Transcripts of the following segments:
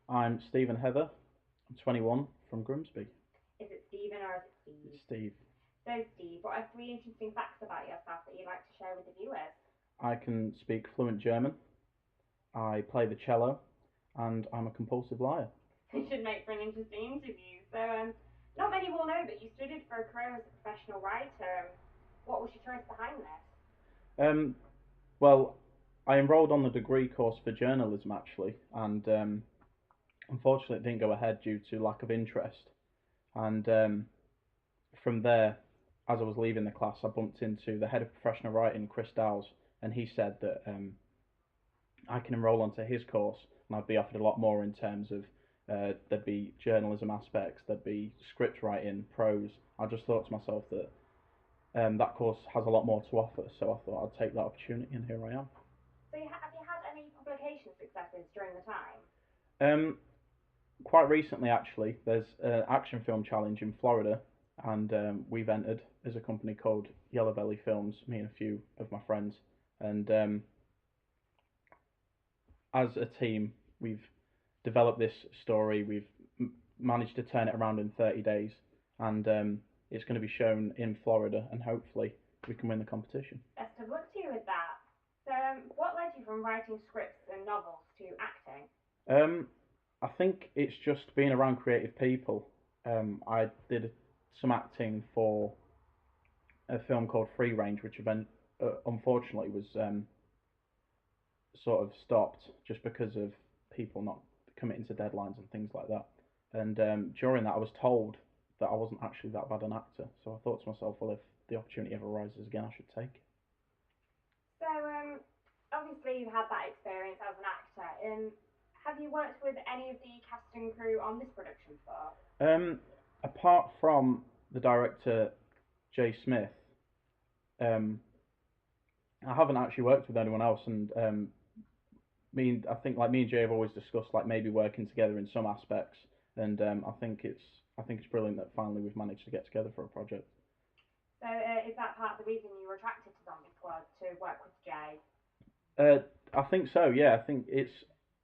I'm Steve and Heather. I'm 21 from Grimsby. Is it Stephen or is it Steve? It's Steve. So, Steve, what are three interesting facts about yourself that you'd like to share with the viewers? I can speak fluent German. I play the cello, and I'm a compulsive liar. It should make for an interesting interview. Not many will know, but you studied for a career as a professional writer. What was your choice behind this? Um, well, I enrolled on the degree course for journalism actually, and unfortunately it didn't go ahead due to lack of interest. And from there, as I was leaving the class, I bumped into the head of professional writing, Chris Dowes, and he said that I can enroll onto his course and I'd be offered a lot more in terms of there'd be journalism aspects, there'd be script writing, prose. I just thought to myself that that course has a lot more to offer, so I thought I'd take that opportunity, and here I am. So, have you had any publication successes during the time? Um, Quite recently, actually, there's an action film challenge in Florida, and we've entered as a company called Yellow Belly Films, me and a few of my friends, and as a team, we've developed this story. We've managed to turn it around in 30 days, and it's going to be shown in Florida, and hopefully we can win the competition. Best of luck to you with that. What led you from writing scripts and novels to acting? Um, I think it's just being around creative people. I did some acting for a film called Free Range, which event unfortunately was sort of stopped just because of people not committing to deadlines and things like that. And during that, I was told that I wasn't actually that bad an actor. So I thought to myself, well, if the opportunity ever arises again, I should take it. So, obviously you've had that experience as an actor. Have you worked with any of the cast and crew on this production before? Um, Apart from the director Jay Smith, um, I haven't actually worked with anyone else, and I think like me and Jay have always discussed like maybe working together in some aspects, and I think it's brilliant that finally we've managed to get together for a project. So, is that part of the reason you were attracted to Zombie Squad to work with Jay? Uh, I think so. Yeah, I think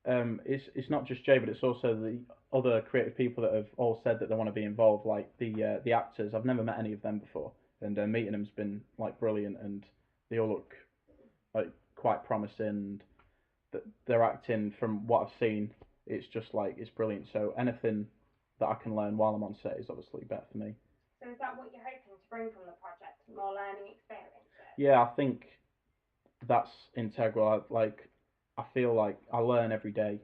it's not just Jay, but it's also the other creative people that have all said that they want to be involved. Like the actors, I've never met any of them before, and meeting them's been like brilliant, and they all look like quite promising. And that they're acting from what I've seen, it's just like it's brilliant. So anything that I can learn while I'm on set is obviously better for me. So, is that what you're hoping to bring from the project? More learning experiences? Yeah, I think that's integral. I feel like I learn every day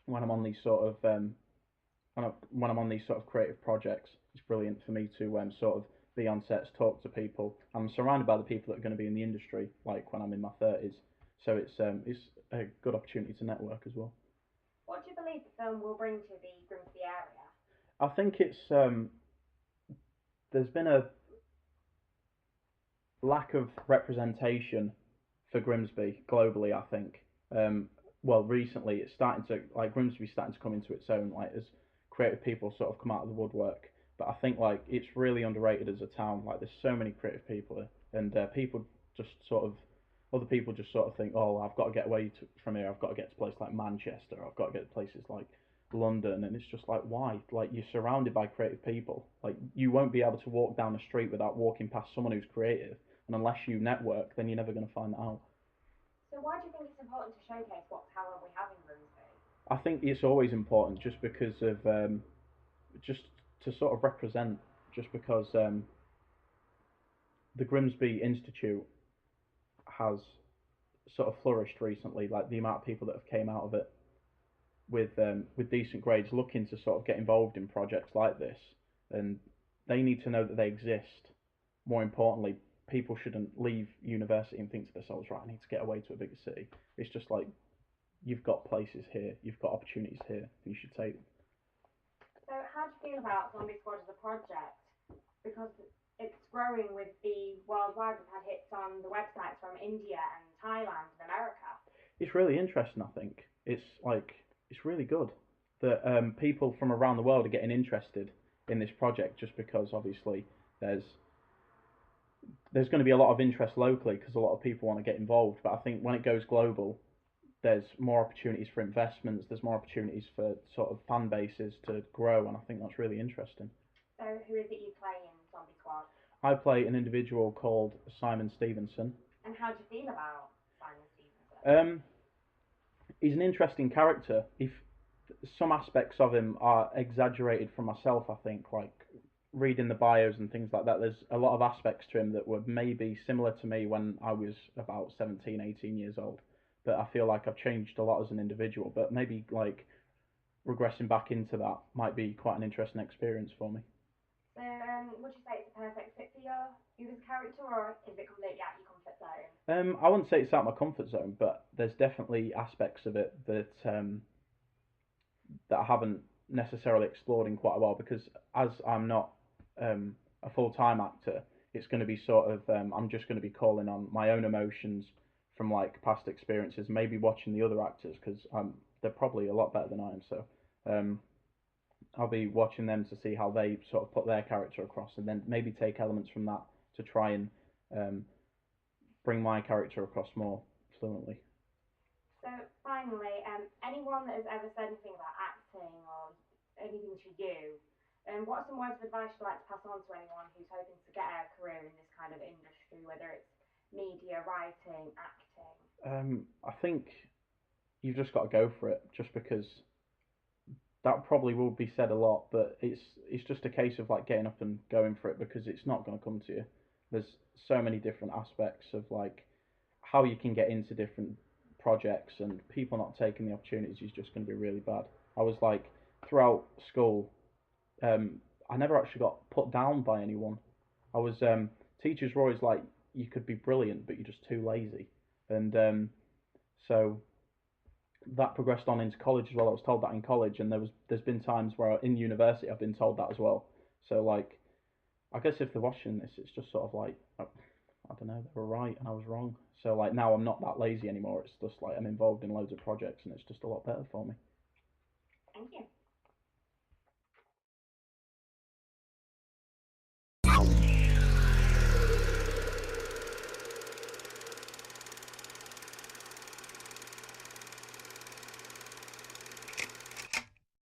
when I'm on these sort of when I'm on these sort of creative projects. It's brilliant for me to sort of be on sets, talk to people. I'm surrounded by the people that are going to be in the industry, like when I'm in my 30s. So it's a good opportunity to network as well. What do you believe the film will bring to the Grimsby area? I think it's there's been a lack of representation for Grimsby globally. I think well recently it's starting to like Grimsby's starting to come into its own like as creative people sort of come out of the woodwork. But I think like it's really underrated as a town. Like there's so many creative people here, and people just sort of other people just sort of think, oh, I've got to get away from here. I've got to get to places like Manchester. I've got to get to places like London, and it's just like why? Like you're surrounded by creative people. Like you won't be able to walk down the street without walking past someone who's creative, and unless you network, then you're never going to find that out. So, why do you think it's important to showcase what talent we have in Grimsby? I think it's always important just because of just to sort of represent, just because the Grimsby Institute has sort of flourished recently, like the amount of people that have came out of it with decent grades, looking to sort of get involved in projects like this, and they need to know that they exist. More importantly, people shouldn't leave university and think to themselves, right, I need to get away to a bigger city. It's just like you've got places here, you've got opportunities here, and you should take them. So, how do you feel about Zombie Squad as a project? Because it's growing with the worldwide. We've had hits on the websites from India and Thailand and America. It's really interesting. I think it's really good that people from around the world are getting interested in this project just because obviously there's there's going to be a lot of interest locally because a lot of people want to get involved. But I think when it goes global, there's more opportunities for investments, there's more opportunities for sort of fan bases to grow, and I think that's really interesting. So who is it you play in Zombie Squad? I play an individual called Simon Stevenson. And how do you feel about Simon Stevenson? He's an interesting character. If some aspects of him are exaggerated from myself, I think, like reading the bios and things like that, there's a lot of aspects to him that were maybe similar to me when I was about 17, 18 years old. But I feel like I've changed a lot as an individual. But maybe like regressing back into that might be quite an interesting experience for me. So, would you say it's a perfect fit for you as a character, or is it completely out of your comfort zone? I wouldn't say it's out of my comfort zone, but there's definitely aspects of it that I haven't necessarily explored in quite a while because as I'm not a full time actor, it's going to be sort of I'm just going to be calling on my own emotions from like past experiences, maybe watching the other actors because they're probably a lot better than I am. So um, I'll be watching them to see how they sort of put their character across, and then maybe take elements from that to try and um, bring my character across more fluently. So, finally, anyone that has ever said anything about acting or anything to you, what are some words of advice you'd like to pass on to anyone who's hoping to get a career in this kind of industry, whether it's media, writing, acting? I think you've just got to go for it, just because that probably will be said a lot, but it's just a case of like getting up and going for it because it's not going to come to you. There's so many different aspects of like how you can get into different projects, and people not taking the opportunities is just going to be really bad. I was like throughout school, um, I never actually got put down by anyone. I was teachers were always like, you could be brilliant, but you're just too lazy, and so that progressed on into college as well. I was told that in college, and there's been times where in university I've been told that as well. So like, I guess if they're watching this, it's just sort of like, I don't know, they were right and I was wrong. So like now I'm not that lazy anymore. It's just like I'm involved in loads of projects, and it's just a lot better for me. Thank you.